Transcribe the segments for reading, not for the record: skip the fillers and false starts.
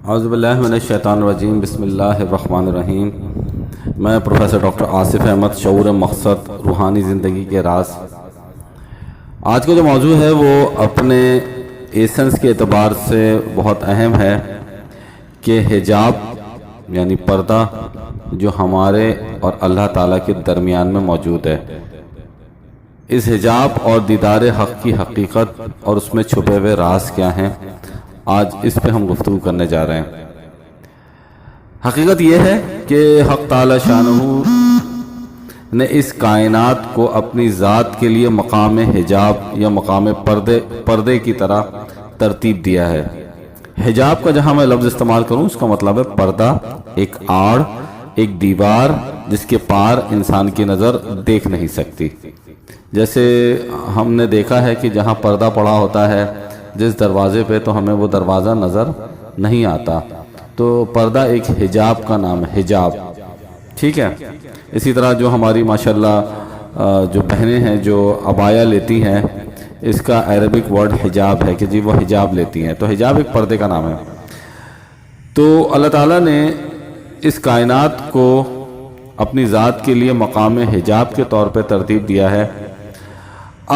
اعوذ باللہ من الشیطان الرجیم، بسم اللہ الرحمن الرحیم۔ میں پروفیسر ڈاکٹر آصف احمد، شعور مقصد روحانی زندگی کے راز۔ آج کا جو موضوع ہے وہ اپنے ایسنس کے اعتبار سے بہت اہم ہے کہ حجاب یعنی پردہ جو ہمارے اور اللہ تعالیٰ کے درمیان میں موجود ہے، اس حجاب اور دیدار حق کی حقیقت اور اس میں چھپے ہوئے راز کیا ہیں، آج اس پہ ہم گفتگو کرنے جا رہے ہیں۔ حقیقت یہ ہے کہ حق تعالی شانہ نے اس کائنات کو اپنی ذات کے لیے مقام حجاب یا مقام پردے کی طرح ترتیب دیا ہے۔ حجاب کا جہاں میں لفظ استعمال کروں اس کا مطلب ہے پردہ، ایک آڑ، ایک دیوار جس کے پار انسان کی نظر دیکھ نہیں سکتی۔ جیسے ہم نے دیکھا ہے کہ جہاں پردہ پڑا ہوتا ہے جس دروازے پہ، تو ہمیں وہ دروازہ نظر نہیں آتا، تو پردہ ایک حجاب کا نام ہے، حجاب، ٹھیک ہے۔ اسی طرح جو ہماری ماشاءاللہ جو بہنیں ہیں جو عبایا لیتی ہیں، اس کا عربک ورڈ حجاب ہے کہ جی وہ حجاب لیتی ہیں، تو حجاب ایک پردے کا نام ہے۔ تو اللہ تعالیٰ نے اس کائنات کو اپنی ذات کے لیے مقام حجاب کے طور پہ ترتیب دیا ہے۔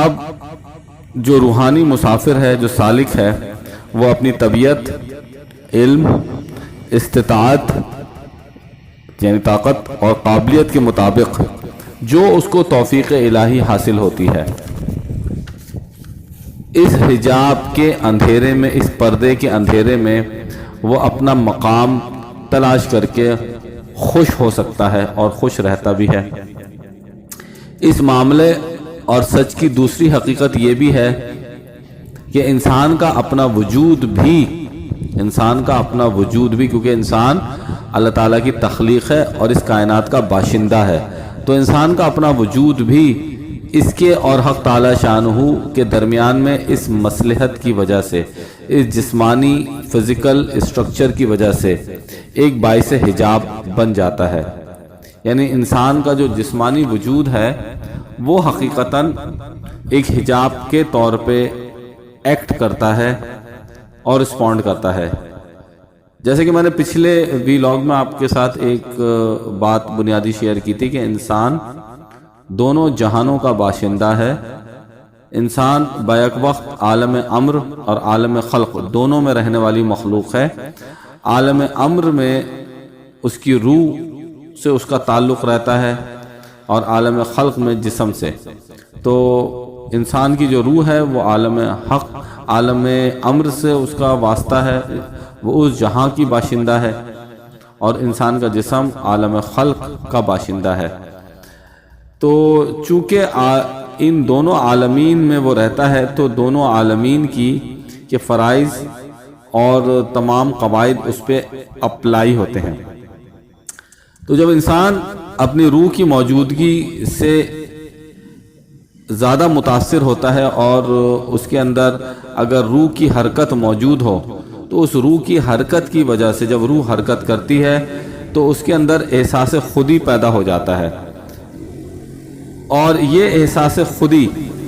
اب جو روحانی مسافر ہے، جو سالک ہے، وہ اپنی طبیعت، علم، استطاعت یعنی طاقت اور قابلیت کے مطابق جو اس کو توفیق الہی حاصل ہوتی ہے، اس حجاب کے اندھیرے میں، اس پردے کے اندھیرے میں وہ اپنا مقام تلاش کر کے خوش ہو سکتا ہے اور خوش رہتا بھی ہے۔ اس معاملے اور سچ کی دوسری حقیقت یہ بھی ہے کہ انسان کا اپنا وجود بھی کیونکہ انسان اللہ تعالیٰ کی تخلیق ہے اور اس کائنات کا باشندہ ہے، تو انسان کا اپنا وجود بھی اس کے اور حق تعالی شانہ کے درمیان میں اس مصلحت کی وجہ سے، اس جسمانی فزیکل اسٹرکچر کی وجہ سے ایک باعث حجاب بن جاتا ہے۔ یعنی انسان کا جو جسمانی وجود ہے وہ حقیقتاً ایک حجاب کے طور پہ ایکٹ کرتا ہے اور رسپونڈ کرتا ہے۔ جیسے کہ میں نے پچھلے ویلاگ میں آپ کے ساتھ ایک بات بنیادی شیئر کی تھی کہ انسان دونوں جہانوں کا باشندہ ہے۔ انسان بیک وقت عالم امر اور عالم خلق دونوں میں رہنے والی مخلوق ہے۔ عالم امر میں اس کی روح سے اس کا تعلق رہتا ہے اور عالم خلق میں جسم سے۔ تو انسان کی جو روح ہے وہ عالم حق، عالم امر سے اس کا واسطہ ہے، وہ اس جہاں کی باشندہ ہے، اور انسان کا جسم عالم خلق کا باشندہ ہے۔ تو چونکہ ان دونوں عالمین میں وہ رہتا ہے، تو دونوں عالمین کے فرائض اور تمام قواعد اس پہ اپلائی ہوتے ہیں۔ تو جب انسان اپنی روح کی موجودگی سے زیادہ متاثر ہوتا ہے اور اس کے اندر اگر روح کی حرکت موجود ہو، تو اس روح کی حرکت کی وجہ سے جب روح حرکت کرتی ہے تو اس کے اندر احساس خودی پیدا ہو جاتا ہے، اور یہ احساس خودی،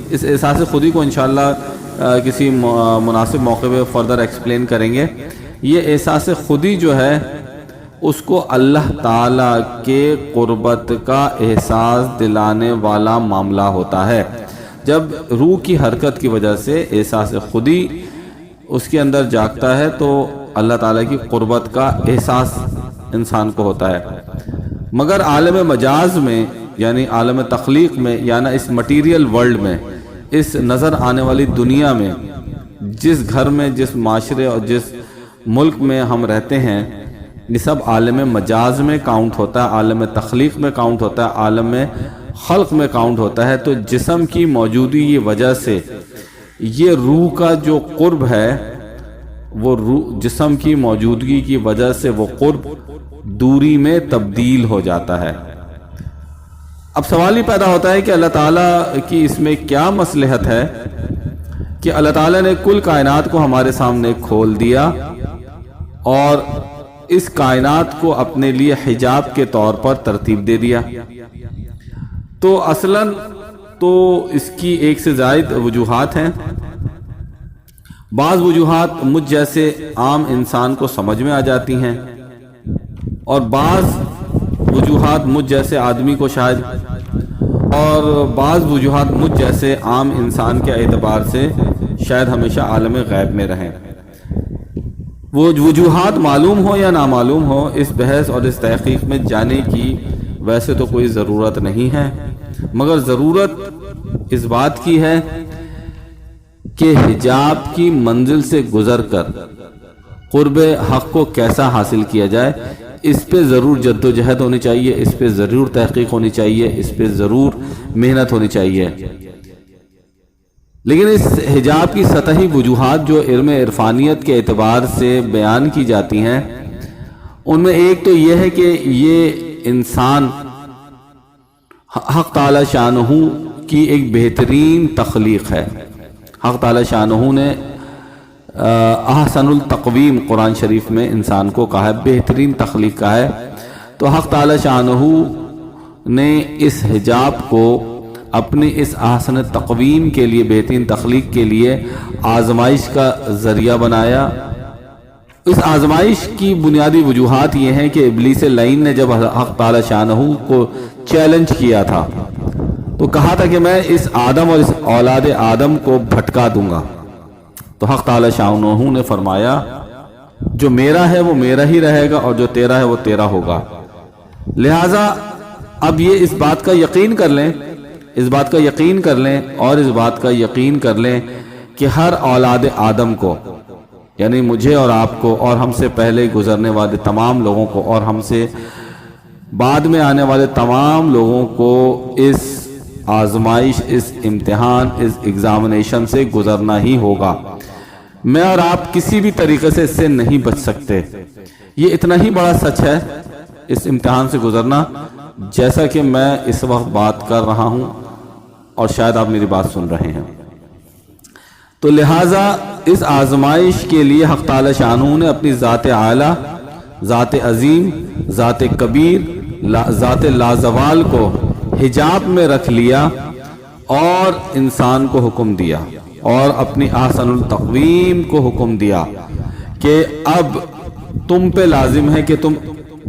اس احساس خودی کو انشاءاللہ کسی مناسب موقع پہ فردر ایکسپلین کریں گے۔ یہ احساس خودی جو ہے اس کو اللہ تعالیٰ کے قربت کا احساس دلانے والا معاملہ ہوتا ہے۔ جب روح کی حرکت کی وجہ سے احساس خودی اس کے اندر جاگتا ہے تو اللہ تعالیٰ کی قربت کا احساس انسان کو ہوتا ہے۔ مگر عالم مجاز میں یعنی عالم تخلیق میں، یعنی اس مٹیریل ورلڈ میں، اس نظر آنے والی دنیا میں، جس گھر میں، جس معاشرے اور جس ملک میں ہم رہتے ہیں، یہ سب عالم مجاز میں کاؤنٹ ہوتا ہے، عالم تخلیق میں کاؤنٹ ہوتا ہے، عالم خلق میں کاؤنٹ ہوتا ہے۔ تو جسم کی موجودگی کی وجہ سے یہ روح کا جو قرب ہے، وہ جسم کی موجودگی کی وجہ سے وہ قرب دوری میں تبدیل ہو جاتا ہے۔ اب سوال ہی پیدا ہوتا ہے کہ اللہ تعالیٰ کی اس میں کیا مصلحت ہے کہ اللہ تعالیٰ نے کل کائنات کو ہمارے سامنے کھول دیا اور اس کائنات کو اپنے لیے حجاب کے طور پر ترتیب دے دیا۔ تو اصلاً تو اس کی ایک سے زائد وجوہات ہیں۔ بعض وجوہات مجھ جیسے عام انسان کو سمجھ میں آ جاتی ہیں اور بعض وجوہات مجھ جیسے آدمی کو شاید، اور بعض وجوہات مجھ جیسے عام انسان کے اعتبار سے شاید ہمیشہ عالم غیب میں رہیں۔ وہ وجوہات معلوم ہو یا نامعلوم ہو، اس بحث اور اس تحقیق میں جانے کی ویسے تو کوئی ضرورت نہیں ہے، مگر ضرورت اس بات کی ہے کہ حجاب کی منزل سے گزر کر قرب حق کو کیسا حاصل کیا جائے، اس پہ ضرور جد و جہد ہونی چاہیے، اس پہ ضرور تحقیق ہونی چاہیے، اس پہ ضرور محنت ہونی چاہیے۔ لیکن اس حجاب کی سطحی وجوہات جو علم عرفانیت کے اعتبار سے بیان کی جاتی ہیں، ان میں ایک تو یہ ہے کہ یہ انسان حق تعالی شانہ کی ایک بہترین تخلیق ہے۔ حق تعالی شانہ نے احسن التقویم قرآن شریف میں انسان کو کہا ہے، بہترین تخلیق کہا ہے۔ تو حق تعالی شانہ نے اس حجاب کو اپنی اس احسن تقویم کے لیے، بہترین تخلیق کے لیے آزمائش کا ذریعہ بنایا۔ اس آزمائش کی بنیادی وجوہات یہ ہیں کہ ابلیس لعین نے جب حق تعالی شانہ کو چیلنج کیا تھا تو کہا تھا کہ میں اس آدم اور اس اولاد آدم کو بھٹکا دوں گا، تو حق تعالی شانہ نے فرمایا جو میرا ہے وہ میرا ہی رہے گا اور جو تیرا ہے وہ تیرا ہوگا۔ لہٰذا اب یہ اس بات کا یقین کر لیں، اس بات کا یقین کر لیں اور اس بات کا یقین کر لیں کہ ہر اولاد آدم کو، یعنی مجھے اور آپ کو اور ہم سے پہلے گزرنے والے تمام لوگوں کو اور ہم سے بعد میں آنے والے تمام لوگوں کو اس آزمائش، اس امتحان، اس ایگزامینیشن سے گزرنا ہی ہوگا۔ میں اور آپ کسی بھی طریقے سے اس سے نہیں بچ سکتے۔ یہ اتنا ہی بڑا سچ ہے اس امتحان سے گزرنا، جیسا کہ میں اس وقت بات کر رہا ہوں اور شاید آپ میری بات سن رہے ہیں۔ تو لہٰذا اس آزمائش کے لیے حق تعالی شانہ نے اپنی ذات اعلی، ذات عظیم، ذات کبیر، ذات لازوال کو حجاب میں رکھ لیا اور انسان کو حکم دیا اور اپنی احسن التقویم کو حکم دیا کہ اب تم پہ لازم ہے کہ تم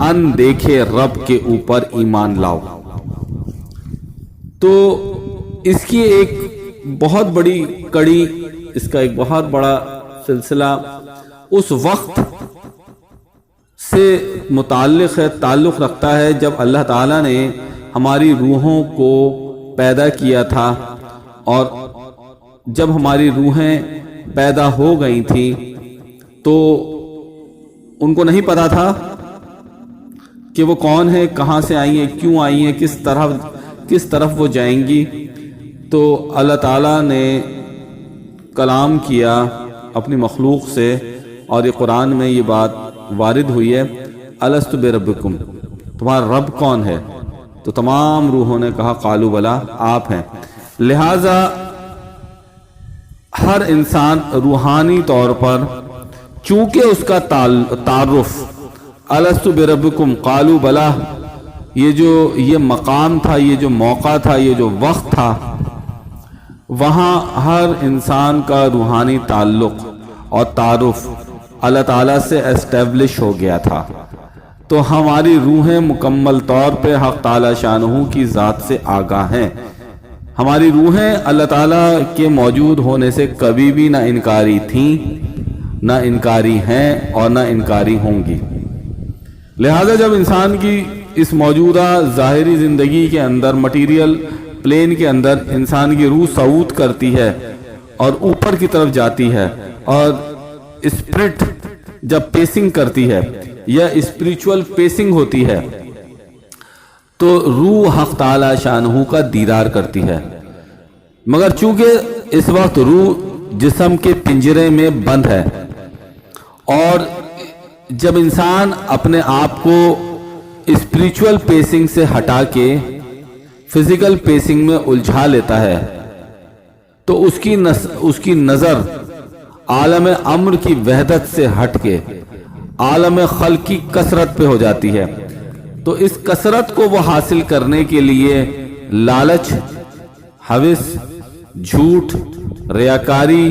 ان دیکھے رب کے اوپر ایمان لاؤ۔ تو اس کی ایک بہت بڑی کڑی، اس کا ایک بہت بڑا سلسلہ اس وقت سے متعلق ہے، تعلق رکھتا ہے جب اللہ تعالیٰ نے ہماری روحوں کو پیدا کیا تھا، اور جب ہماری روحیں پیدا ہو گئی تھیں تو ان کو نہیں پتا تھا کہ وہ کون ہے، کہاں سے آئی ہیں، کیوں آئی ہیں، کس طرف وہ جائیں گی۔ تو اللہ تعالیٰ نے کلام کیا اپنی مخلوق سے، اور یہ قرآن میں یہ بات وارد ہوئی ہے، الست بربکم، تمہارا رب کون ہے؟ تو تمام روحوں نے کہا قالوا بلا، آپ ہیں۔ لہٰذا ہر انسان روحانی طور پر چونکہ اس کا تعارف الست بربکم قالوا بلا، یہ مقام تھا، یہ جو موقع تھا، یہ جو وقت تھا، وہاں ہر انسان کا روحانی تعلق اور تعارف اللہ تعالیٰ سے اسٹیبلش ہو گیا تھا۔ تو ہماری روحیں مکمل طور پہ حق تعالی شانہ کی ذات سے آگاہ ہیں۔ ہماری روحیں اللہ تعالیٰ کے موجود ہونے سے کبھی بھی نہ انکاری تھیں، نہ انکاری ہیں اور نہ انکاری ہوں گی۔ لہذا جب انسان کی اس موجودہ ظاہری زندگی کے اندر، مٹیریل پلین کے اندر، انسان کی روح صعود کرتی ہے اور اوپر کی طرف جاتی ہے، اور اسپرٹ جب پیسنگ کرتی ہے یا اسپریچول پیسنگ ہوتی ہے، تو روح حق تعالی شانہ کا دیدار کرتی ہے۔ مگر چونکہ اس وقت روح جسم کے پنجرے میں بند ہے، اور جب انسان اپنے آپ کو اسپریچول پیسنگ سے ہٹا کے فزیکل پیسنگ میں الجھا لیتا ہے، تو اس کی نظر عالم امر کی وحدت سے ہٹ کے عالم خلق کی کثرت پہ ہو جاتی ہے۔ تو اس کثرت کو وہ حاصل کرنے کے لیے لالچ، ہوس، جھوٹ، ریاکاری،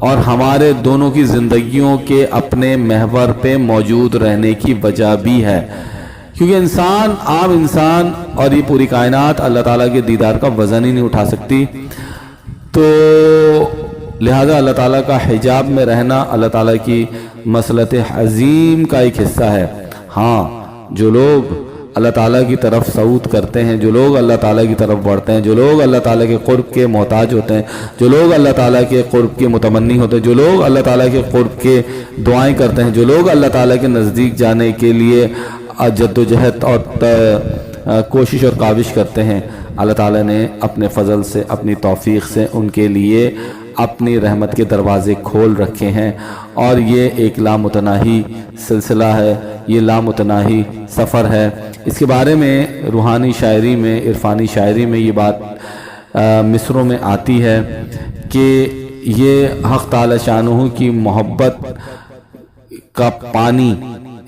اور ہمارے دونوں کی زندگیوں کے اپنے محور پہ موجود رہنے کی وجہ بھی ہے، کیونکہ انسان، عام انسان اور یہ پوری کائنات اللہ تعالیٰ کے دیدار کا وزن ہی نہیں اٹھا سکتی، تو لہذا اللہ تعالیٰ کا حجاب میں رہنا اللہ تعالیٰ کی مصلحت عظیم کا ایک حصہ ہے۔ ہاں، جو لوگ اللہ تعالیٰ کی طرف صعود کرتے ہیں، جو لوگ اللہ تعالیٰ کی طرف بڑھتے ہیں، جو لوگ اللہ تعالیٰ کے قرب کے محتاج ہوتے ہیں، جو لوگ اللہ تعالیٰ کے قرب کے متمنی ہوتے ہیں، جو لوگ اللہ تعالیٰ کے قرب کے دعائیں کرتے ہیں، جو لوگ اللہ تعالیٰ کے نزدیک جانے کے لیے جد و جہد اور کوشش اور کاوش کرتے ہیں، اللہ تعالیٰ نے اپنے فضل سے، اپنی توفیق سے ان کے لیے اپنی رحمت کے دروازے کھول رکھے ہیں، اور یہ ایک لامتناہی سلسلہ ہے، یہ لامتناہی سفر ہے۔ اس کے بارے میں روحانی شاعری میں، عرفانی شاعری میں یہ بات مصروں میں آتی ہے کہ یہ حق تعالی شانہ کی محبت کا پانی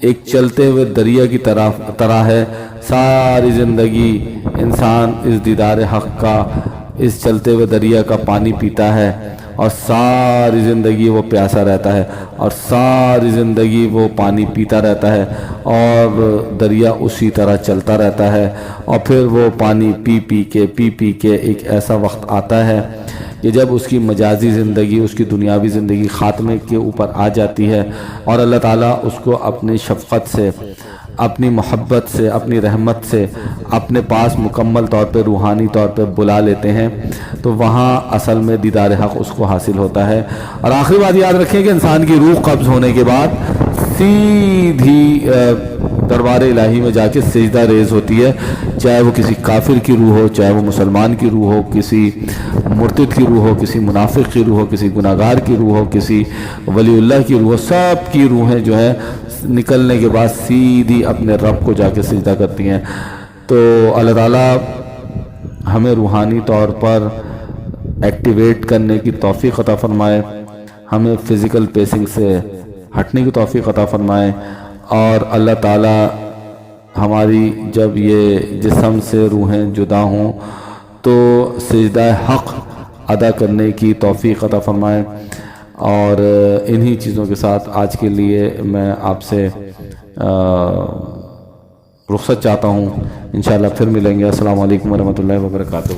ایک چلتے ہوئے دریا کی طرح ہے۔ ساری زندگی انسان اس دیدار حق کا، اس چلتے ہوئے دریا کا پانی پیتا ہے، اور ساری زندگی وہ پیاسا رہتا ہے، اور ساری زندگی وہ پانی پیتا رہتا ہے، اور دریا اسی طرح چلتا رہتا ہے، اور پھر وہ پانی پی پی کے ایک ایسا وقت آتا ہے کہ جب اس کی مجازی زندگی، اس کی دنیاوی زندگی خاتمے کے اوپر آ جاتی ہے، اور اللہ تعالیٰ اس کو اپنی شفقت سے، اپنی محبت سے، اپنی رحمت سے اپنے پاس مکمل طور پہ، روحانی طور پہ بلا لیتے ہیں، تو وہاں اصل میں دیدار حق اس کو حاصل ہوتا ہے۔ اور آخری بات یاد رکھیں کہ انسان کی روح قبض ہونے کے بعد سیدھی دربار الہی میں جا کے سجدہ ریز ہوتی ہے، چاہے وہ کسی کافر کی روح ہو، چاہے وہ مسلمان کی روح ہو، کسی مرتد کی روح ہو، کسی منافق کی روح ہو، کسی گناہگار کی روح ہو، کسی ولی اللہ کی روح ہو، سب کی روحیں جو ہے نکلنے کے بعد سیدھی اپنے رب کو جا کے سجدہ کرتی ہیں۔ تو اللہ تعالیٰ ہمیں روحانی طور پر ایکٹیویٹ کرنے کی توفیق عطا فرمائے، ہمیں فزیکل پیسنگ سے ہٹنے کی توفیق عطا فرمائے، اور اللہ تعالیٰ ہماری جب یہ جسم سے روحیں جدا ہوں تو سجدہ حق ادا کرنے کی توفیق عطا فرمائے۔ اور انہی چیزوں کے ساتھ آج کے لیے میں آپ سے رخصت چاہتا ہوں، انشاءاللہ پھر ملیں گے۔ السلام علیکم ورحمۃ اللہ وبرکاتہ۔